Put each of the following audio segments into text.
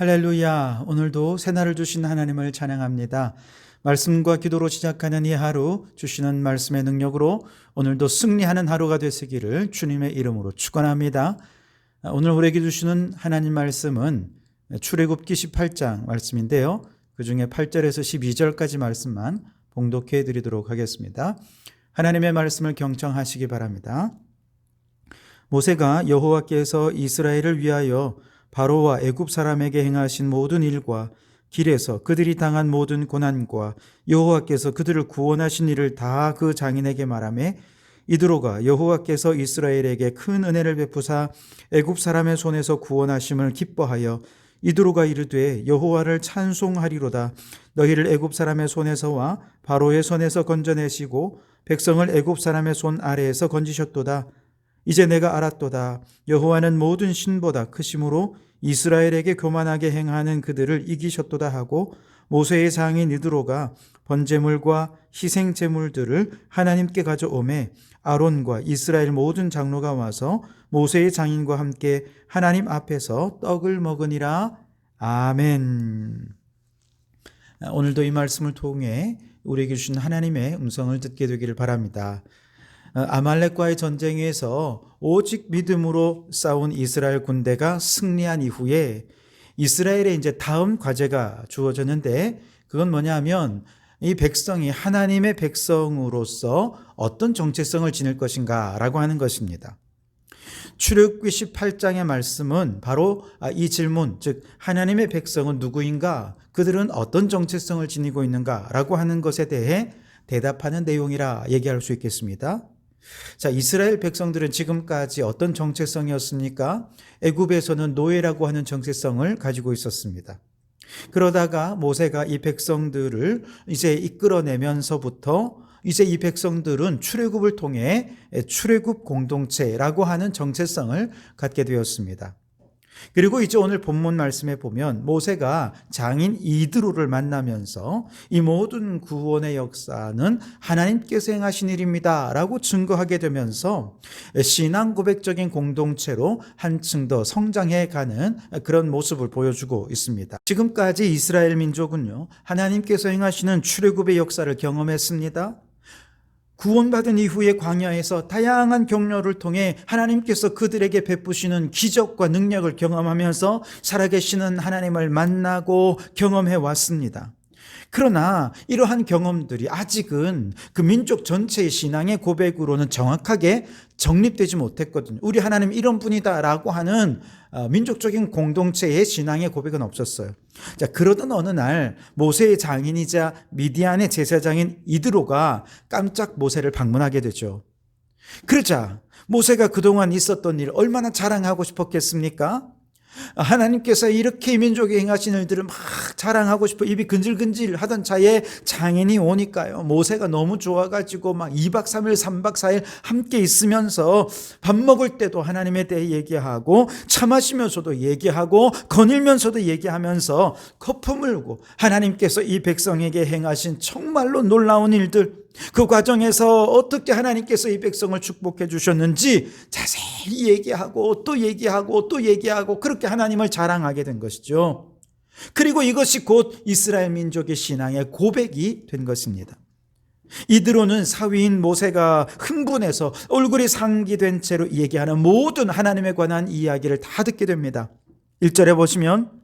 할렐루야. 오늘도 새날을 주신 하나님을 찬양합니다. 말씀과 기도로 시작하는 이 하루, 주시는 말씀의 능력으로 오늘도 승리하는 하루가 되시기를 주님의 이름으로 축원합니다. 오늘 우리에게 주시는 하나님 말씀은 출애굽기 18장 말씀인데요, 그 중에 8절에서 12절까지 말씀만 봉독해 드리도록 하겠습니다. 하나님의 말씀을 경청하시기 바랍니다. 모세가 여호와께서 이스라엘을 위하여 바로와 애굽 사람에게 행하신 모든 일과 길에서 그들이 당한 모든 고난과 여호와께서 그들을 구원하신 일을 다 그 장인에게 말하매, 이드로가 여호와께서 이스라엘에게 큰 은혜를 베푸사 애굽 사람의 손에서 구원하심을 기뻐하여 이드로가 이르되 여호와를 찬송하리로다. 너희를 애굽 사람의 손에서와 바로의 손에서 건져내시고 백성을 애굽 사람의 손 아래에서 건지셨도다. 이제 내가 알았도다. 여호와는 모든 신보다 크심으로 이스라엘에게 교만하게 행하는 그들을 이기셨도다 하고, 모세의 장인 이드로가 번제물과 희생제물들을 하나님께 가져오매 아론과 이스라엘 모든 장로가 와서 모세의 장인과 함께 하나님 앞에서 떡을 먹으니라. 아멘. 오늘도 이 말씀을 통해 우리에게 주신 하나님의 음성을 듣게 되기를 바랍니다. 아말렉과의 전쟁에서 오직 믿음으로 싸운 이스라엘 군대가 승리한 이후에 이스라엘의 이제 다음 과제가 주어졌는데, 그건 뭐냐면 이 백성이 하나님의 백성으로서 어떤 정체성을 지닐 것인가라고 하는 것입니다. 출애굽기 18장의 말씀은 바로 이 질문, 즉 하나님의 백성은 누구인가, 그들은 어떤 정체성을 지니고 있는가라고 하는 것에 대해 대답하는 내용이라 얘기할 수 있겠습니다. 자, 이스라엘 백성들은 지금까지 어떤 정체성이었습니까? 애굽에서는 노예라고 하는 정체성을 가지고 있었습니다. 그러다가 모세가 이 백성들을 이제 이끌어내면서부터 이제 이 백성들은 출애굽을 통해 출애굽 공동체라고 하는 정체성을 갖게 되었습니다. 그리고 이제 오늘 본문 말씀에 보면 모세가 장인 이드로를 만나면서 이 모든 구원의 역사는 하나님께서 행하신 일입니다 라고 증거하게 되면서 신앙 고백적인 공동체로 한층 더 성장해 가는 그런 모습을 보여주고 있습니다. 지금까지 이스라엘 민족은요, 하나님께서 행하시는 출애굽의 역사를 경험했습니다. 구원받은 이후의 광야에서 다양한 경로를 통해 하나님께서 그들에게 베푸시는 기적과 능력을 경험하면서 살아계시는 하나님을 만나고 경험해 왔습니다. 그러나 이러한 경험들이 아직은 그 민족 전체의 신앙의 고백으로는 정확하게 정립되지 못했거든요. 우리 하나님 이런 분이다라고 하는 민족적인 공동체의 신앙의 고백은 없었어요. 자, 그러던 어느 날 모세의 장인이자 미디안의 제사장인 이드로가 깜짝 모세를 방문하게 되죠. 그러자 모세가 그동안 있었던 일 얼마나 자랑하고 싶었겠습니까? 하나님께서 이렇게 민족에 행하신 일들을 막 자랑하고 싶어 입이 근질근질 하던 차에 장인이 오니까요, 모세가 너무 좋아가지고 막 2박 3일 3박 4일 함께 있으면서 밥 먹을 때도 하나님에 대해 얘기하고 차 마시면서도 얘기하고 거닐면서도 얘기하면서 거품 물고 하나님께서 이 백성에게 행하신 정말로 놀라운 일들, 그 과정에서 어떻게 하나님께서 이 백성을 축복해 주셨는지 자세히 얘기하고 또 얘기하고 또 얘기하고 그렇게 하나님을 자랑하게 된 것이죠. 그리고 이것이 곧 이스라엘 민족의 신앙의 고백이 된 것입니다. 이드로는 사위인 모세가 흥분해서 얼굴이 상기된 채로 얘기하는 모든 하나님에 관한 이야기를 다 듣게 됩니다. 1절에 보시면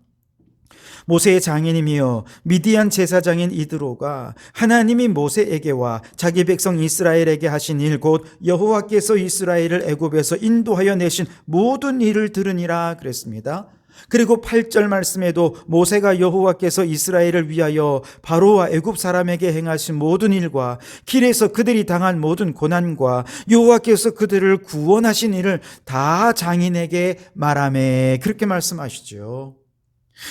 모세의 장인이며 미디안 제사장인 이드로가 하나님이 모세에게와 자기 백성 이스라엘에게 하신 일, 곧 여호와께서 이스라엘을 애굽에서 인도하여 내신 모든 일을 들으니라 그랬습니다. 그리고 8절 말씀에도 모세가 여호와께서 이스라엘을 위하여 바로와 애굽 사람에게 행하신 모든 일과 길에서 그들이 당한 모든 고난과 여호와께서 그들을 구원하신 일을 다 장인에게 말하매, 그렇게 말씀하시죠.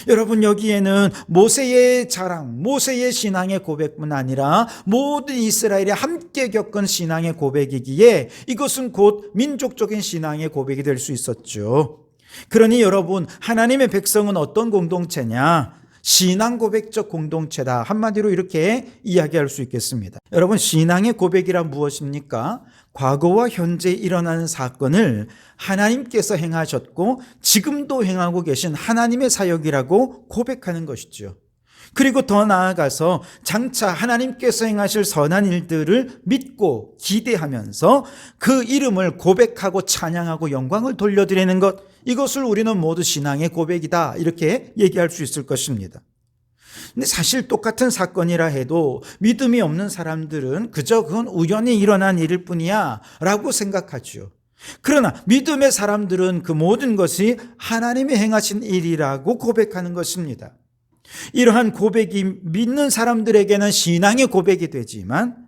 여러분, 여기에는 모세의 자랑, 모세의 신앙의 고백뿐 아니라 모든 이스라엘이 함께 겪은 신앙의 고백이기에 이것은 곧 민족적인 신앙의 고백이 될 수 있었죠. 그러니 여러분, 하나님의 백성은 어떤 공동체냐? 신앙 고백적 공동체다. 한마디로 이렇게 이야기할 수 있겠습니다. 여러분, 신앙의 고백이란 무엇입니까? 과거와 현재 일어나는 사건을 하나님께서 행하셨고 지금도 행하고 계신 하나님의 사역이라고 고백하는 것이죠. 그리고 더 나아가서 장차 하나님께서 행하실 선한 일들을 믿고 기대하면서 그 이름을 고백하고 찬양하고 영광을 돌려드리는 것, 이것을 우리는 모두 신앙의 고백이다, 이렇게 얘기할 수 있을 것입니다. 근데 사실 똑같은 사건이라 해도 믿음이 없는 사람들은 그저 그건 우연히 일어난 일일 뿐이야 라고 생각하죠. 그러나 믿음의 사람들은 그 모든 것이 하나님이 행하신 일이라고 고백하는 것입니다. 이러한 고백이 믿는 사람들에게는 신앙의 고백이 되지만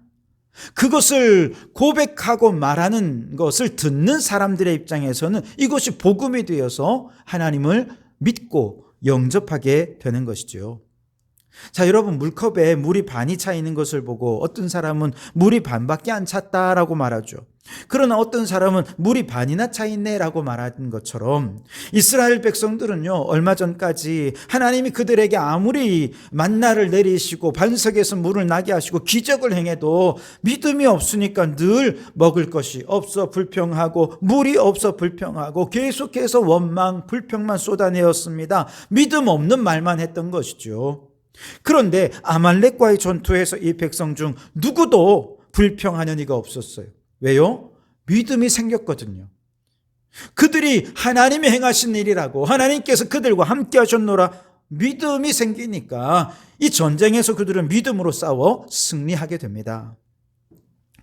그것을 고백하고 말하는 것을 듣는 사람들의 입장에서는 이것이 복음이 되어서 하나님을 믿고 영접하게 되는 것이죠. 자, 여러분, 물컵에 물이 반이 차 있는 것을 보고 어떤 사람은 물이 반밖에 안 찼다라고 말하죠. 그러나 어떤 사람은 물이 반이나 차 있네라고 말하는 것처럼 이스라엘 백성들은요, 얼마 전까지 하나님이 그들에게 아무리 만나를 내리시고 반석에서 물을 나게 하시고 기적을 행해도 믿음이 없으니까 늘 먹을 것이 없어 불평하고 물이 없어 불평하고 계속해서 원망, 불평만 쏟아내었습니다. 믿음 없는 말만 했던 것이죠. 그런데 아말렉과의 전투에서 이 백성 중 누구도 불평하는 이가 없었어요. 왜요? 믿음이 생겼거든요. 그들이 하나님이 행하신 일이라고, 하나님께서 그들과 함께 하셨노라 믿음이 생기니까 이 전쟁에서 그들은 믿음으로 싸워 승리하게 됩니다.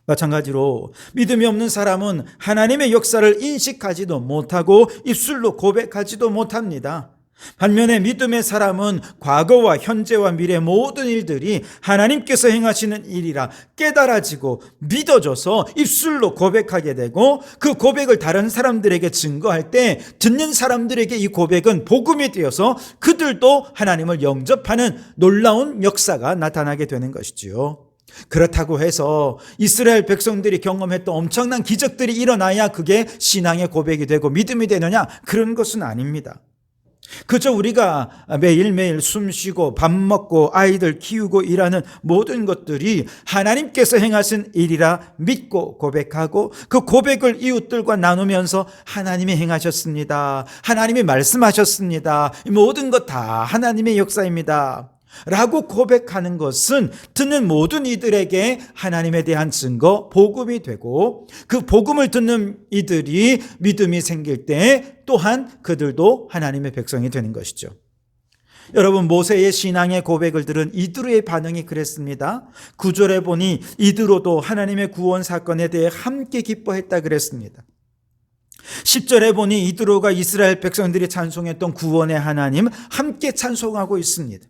마찬가지로 믿음이 없는 사람은 하나님의 역사를 인식하지도 못하고 입술로 고백하지도 못합니다. 반면에 믿음의 사람은 과거와 현재와 미래 모든 일들이 하나님께서 행하시는 일이라 깨달아지고 믿어져서 입술로 고백하게 되고 그 고백을 다른 사람들에게 증거할 때 듣는 사람들에게 이 고백은 복음이 되어서 그들도 하나님을 영접하는 놀라운 역사가 나타나게 되는 것이지요. 그렇다고 해서 이스라엘 백성들이 경험했던 엄청난 기적들이 일어나야 그게 신앙의 고백이 되고 믿음이 되느냐? 그런 것은 아닙니다. 그저 우리가 매일매일 숨 쉬고 밥 먹고 아이들 키우고 일하는 모든 것들이 하나님께서 행하신 일이라 믿고 고백하고 그 고백을 이웃들과 나누면서 하나님이 행하셨습니다. 하나님이 말씀하셨습니다. 모든 것 다 하나님의 역사입니다. 라고 고백하는 것은 듣는 모든 이들에게 하나님에 대한 증거, 복음이 되고 그 복음을 듣는 이들이 믿음이 생길 때 또한 그들도 하나님의 백성이 되는 것이죠. 여러분, 모세의 신앙의 고백을 들은 이드로의 반응이 그랬습니다. 9절에 보니 이드로도 하나님의 구원 사건에 대해 함께 기뻐했다 그랬습니다. 10절에 보니 이드로가 이스라엘 백성들이 찬송했던 구원의 하나님 함께 찬송하고 있습니다.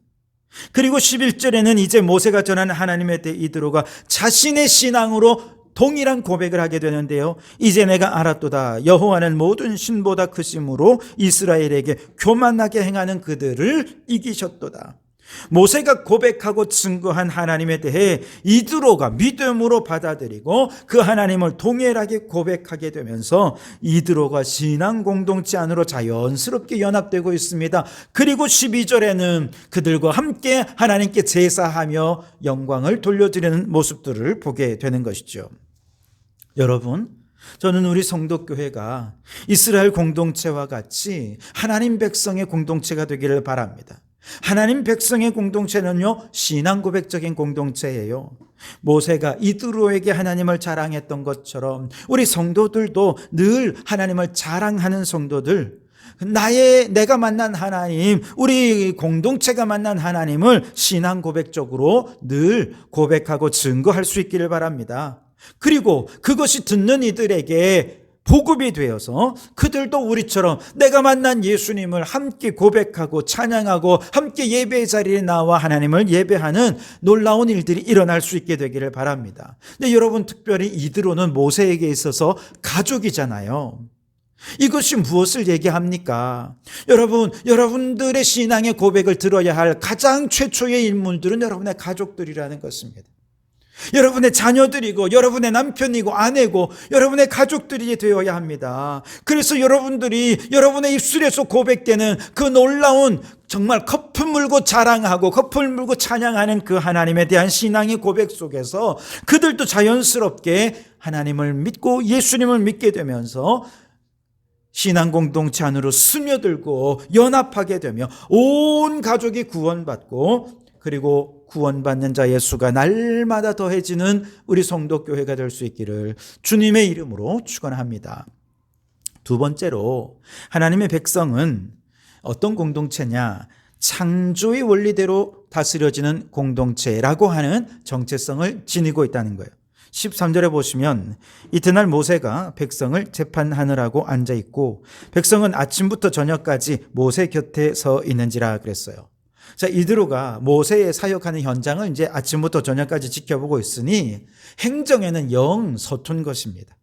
그리고 11절에는 이제 모세가 전하는 하나님에 대해 이드로가 자신의 신앙으로 동일한 고백을 하게 되는데요. 이제 내가 알았도다. 여호와는 모든 신보다 크심으로 이스라엘에게 교만하게 행하는 그들을 이기셨도다. 모세가 고백하고 증거한 하나님에 대해 이드로가 믿음으로 받아들이고 그 하나님을 동일하게 고백하게 되면서 이드로가 신앙 공동체 안으로 자연스럽게 연합되고 있습니다. 그리고 12절에는 그들과 함께 하나님께 제사하며 영광을 돌려드리는 모습들을 보게 되는 것이죠. 여러분, 저는 우리 성도교회가 이스라엘 공동체와 같이 하나님 백성의 공동체가 되기를 바랍니다. 하나님 백성의 공동체는요, 신앙 고백적인 공동체예요. 모세가 이드로에게 하나님을 자랑했던 것처럼 우리 성도들도 늘 하나님을 자랑하는 성도들, 내가 만난 하나님, 우리 공동체가 만난 하나님을 신앙 고백적으로 늘 고백하고 증거할 수 있기를 바랍니다. 그리고 그것이 듣는 이들에게 복음이 되어서 그들도 우리처럼 내가 만난 예수님을 함께 고백하고 찬양하고 함께 예배의 자리에 나와 하나님을 예배하는 놀라운 일들이 일어날 수 있게 되기를 바랍니다. 근데 여러분, 특별히 이드로는 모세에게 있어서 가족이잖아요. 이것이 무엇을 얘기합니까? 여러분들의 신앙의 고백을 들어야 할 가장 최초의 인물들은 여러분의 가족들이라는 것입니다. 여러분의 자녀들이고 여러분의 남편이고 아내고 여러분의 가족들이 되어야 합니다. 그래서 여러분들이 여러분의 입술에서 고백되는 그 놀라운 정말 거품 물고 자랑하고 거품 물고 찬양하는 그 하나님에 대한 신앙의 고백 속에서 그들도 자연스럽게 하나님을 믿고 예수님을 믿게 되면서 신앙 공동체 안으로 스며들고 연합하게 되며 온 가족이 구원받고 그리고 구원받는 자의 수가 날마다 더해지는 우리 성도교회가 될 수 있기를 주님의 이름으로 축원합니다. 두 번째로 하나님의 백성은 어떤 공동체냐? 창조의 원리대로 다스려지는 공동체라고 하는 정체성을 지니고 있다는 거예요. 13절에 보시면 이튿날 모세가 백성을 재판하느라고 앉아있고 백성은 아침부터 저녁까지 모세 곁에 서 있는지라 그랬어요. 자, 이드로가 모세의 사역하는 현장을 이제 아침부터 저녁까지 지켜보고 있으니 행정에는 영 서툰 것입니다.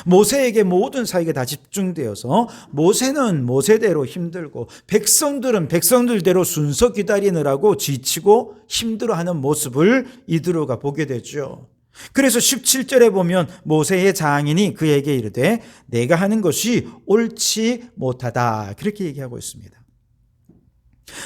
모세에게 모든 사역이 다 집중되어서 모세는 모세대로 힘들고 백성들은 백성들대로 순서 기다리느라고 지치고 힘들어하는 모습을 이드로가 보게 되죠. 그래서 17절에 보면 모세의 장인이 그에게 이르되 내가 하는 것이 옳지 못하다 그렇게 얘기하고 있습니다.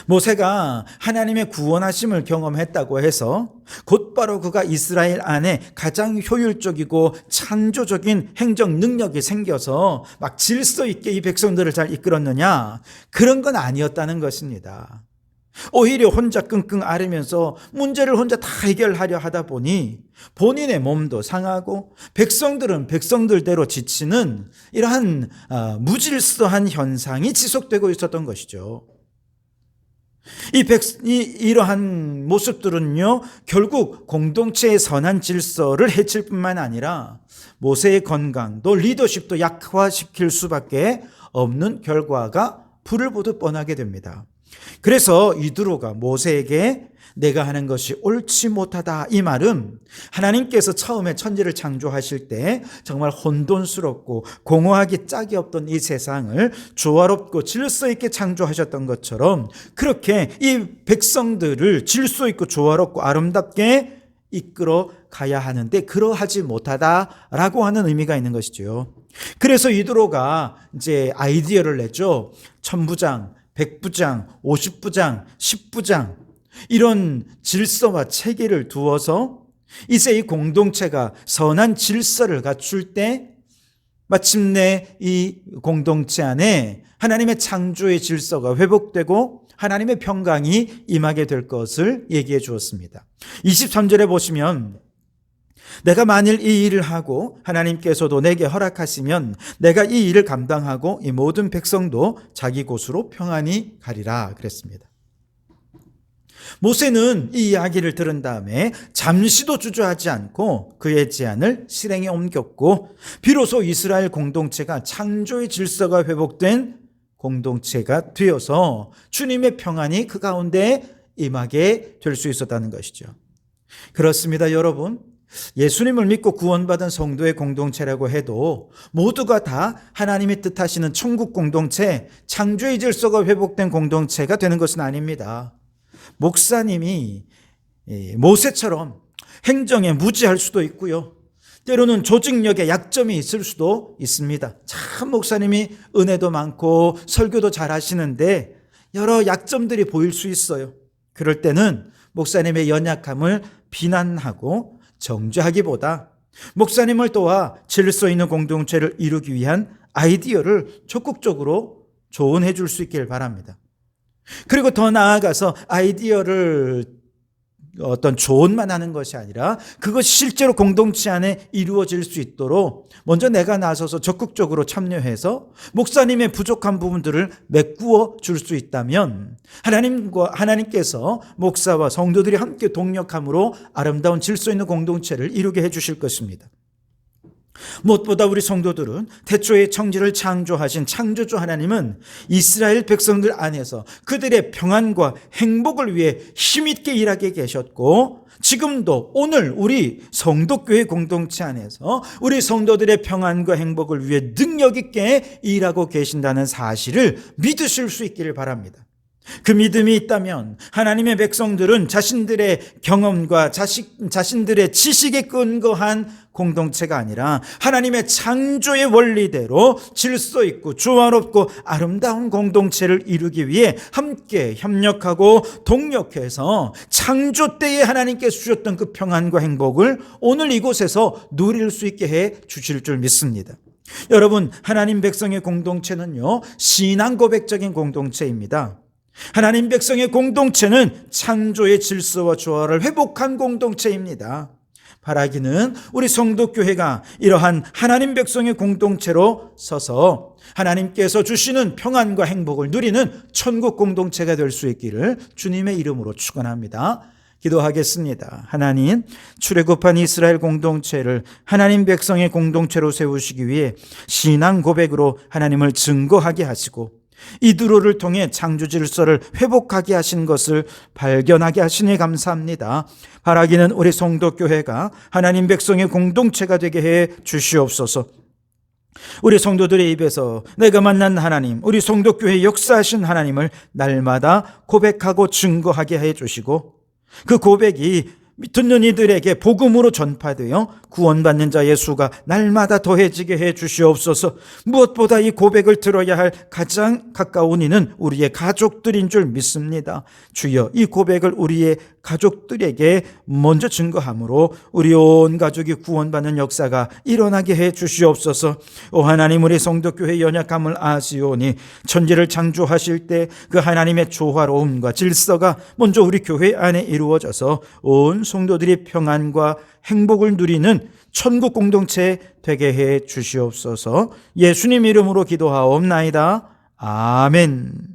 모세가 하나님의 구원하심을 경험했다고 해서 곧바로 그가 이스라엘 안에 가장 효율적이고 창조적인 행정 능력이 생겨서 막 질서 있게 이 백성들을 잘 이끌었느냐? 그런 건 아니었다는 것입니다. 오히려 혼자 끙끙 앓으면서 문제를 혼자 다 해결하려 하다 보니 본인의 몸도 상하고 백성들은 백성들대로 지치는 이러한 무질서한 현상이 지속되고 있었던 것이죠. 이러한 모습들은요, 결국 공동체의 선한 질서를 해칠 뿐만 아니라 모세의 건강도 리더십도 약화시킬 수밖에 없는 결과가 불을 보듯 뻔하게 됩니다. 그래서 이드로가 모세에게 내가 하는 것이 옳지 못하다 이 말은 하나님께서 처음에 천지를 창조하실 때 정말 혼돈스럽고 공허하기 짝이 없던 이 세상을 조화롭고 질서 있게 창조하셨던 것처럼 그렇게 이 백성들을 질서 있고 조화롭고 아름답게 이끌어 가야 하는데 그러하지 못하다라고 하는 의미가 있는 것이죠. 그래서 이드로가 이제 아이디어를 냈죠. 1000부장, 100부장, 50부장, 10부장 이런 질서와 체계를 두어서 이제 이 공동체가 선한 질서를 갖출 때 마침내 이 공동체 안에 하나님의 창조의 질서가 회복되고 하나님의 평강이 임하게 될 것을 얘기해 주었습니다. 23절에 보시면 내가 만일 이 일을 하고 하나님께서도 내게 허락하시면 내가 이 일을 감당하고 이 모든 백성도 자기 곳으로 평안히 가리라 그랬습니다. 모세는 이 이야기를 들은 다음에 잠시도 주저하지 않고 그의 제안을 실행에 옮겼고 비로소 이스라엘 공동체가 창조의 질서가 회복된 공동체가 되어서 주님의 평안이 그 가운데 임하게 될 수 있었다는 것이죠. 그렇습니다, 여러분. 예수님을 믿고 구원받은 성도의 공동체라고 해도 모두가 다 하나님이 뜻하시는 천국 공동체, 창조의 질서가 회복된 공동체가 되는 것은 아닙니다. 목사님이 모세처럼 행정에 무지할 수도 있고요. 때로는 조직력에 약점이 있을 수도 있습니다. 참 목사님이 은혜도 많고 설교도 잘 하시는데 여러 약점들이 보일 수 있어요. 그럴 때는 목사님의 연약함을 비난하고 정죄하기보다 목사님을 도와 질서 있는 공동체를 이루기 위한 아이디어를 적극적으로 조언해 줄 수 있길 바랍니다. 그리고 더 나아가서 아이디어를 어떤 조언만 하는 것이 아니라 그것이 실제로 공동체 안에 이루어질 수 있도록 먼저 내가 나서서 적극적으로 참여해서 목사님의 부족한 부분들을 메꾸어 줄 수 있다면 하나님께서 목사와 성도들이 함께 동력함으로 아름다운 질서 있는 공동체를 이루게 해 주실 것입니다. 무엇보다 우리 성도들은 태초에 천지를 창조하신 창조주 하나님은 이스라엘 백성들 안에서 그들의 평안과 행복을 위해 힘있게 일하게 계셨고 지금도 오늘 우리 성도교회 공동체 안에서 우리 성도들의 평안과 행복을 위해 능력 있게 일하고 계신다는 사실을 믿으실 수 있기를 바랍니다. 그 믿음이 있다면 하나님의 백성들은 자신들의 경험과 자신들의 지식에 근거한 공동체가 아니라 하나님의 창조의 원리대로 질서 있고 조화롭고 아름다운 공동체를 이루기 위해 함께 협력하고 동력해서 창조 때에 하나님께서 주셨던 그 평안과 행복을 오늘 이곳에서 누릴 수 있게 해 주실 줄 믿습니다. 여러분, 하나님 백성의 공동체는요, 신앙 고백적인 공동체입니다. 하나님 백성의 공동체는 창조의 질서와 조화를 회복한 공동체입니다. 바라기는 우리 성도교회가 이러한 하나님 백성의 공동체로 서서 하나님께서 주시는 평안과 행복을 누리는 천국 공동체가 될 수 있기를 주님의 이름으로 축원합니다. 기도하겠습니다. 하나님, 출애굽한 이스라엘 공동체를 하나님 백성의 공동체로 세우시기 위해 신앙 고백으로 하나님을 증거하게 하시고 이두로를 통해 창조 질서를 회복하게 하신 것을 발견하게 하시니 감사합니다. 바라기는 우리 성도교회가 하나님 백성의 공동체가 되게 해 주시옵소서. 우리 성도들의 입에서 내가 만난 하나님, 우리 성도교회에 역사하신 하나님을 날마다 고백하고 증거하게 해 주시고 그 고백이 듣는 이들에게 복음으로 전파되어 구원받는 자의 수가 날마다 더해지게 해 주시옵소서. 무엇보다 이 고백을 들어야 할 가장 가까운 이는 우리의 가족들인 줄 믿습니다. 주여, 이 고백을 우리의 가족들에게 먼저 증거함으로 우리 온 가족이 구원받는 역사가 일어나게 해 주시옵소서. 오 하나님, 우리 성도교회의 연약함을 아시오니 천지를 창조하실 때 그 하나님의 조화로움과 질서가 먼저 우리 교회 안에 이루어져서 온 성도들이 평안과 행복을 누리는 천국 공동체 되게 해 주시옵소서. 예수님 이름으로 기도하옵나이다. 아멘.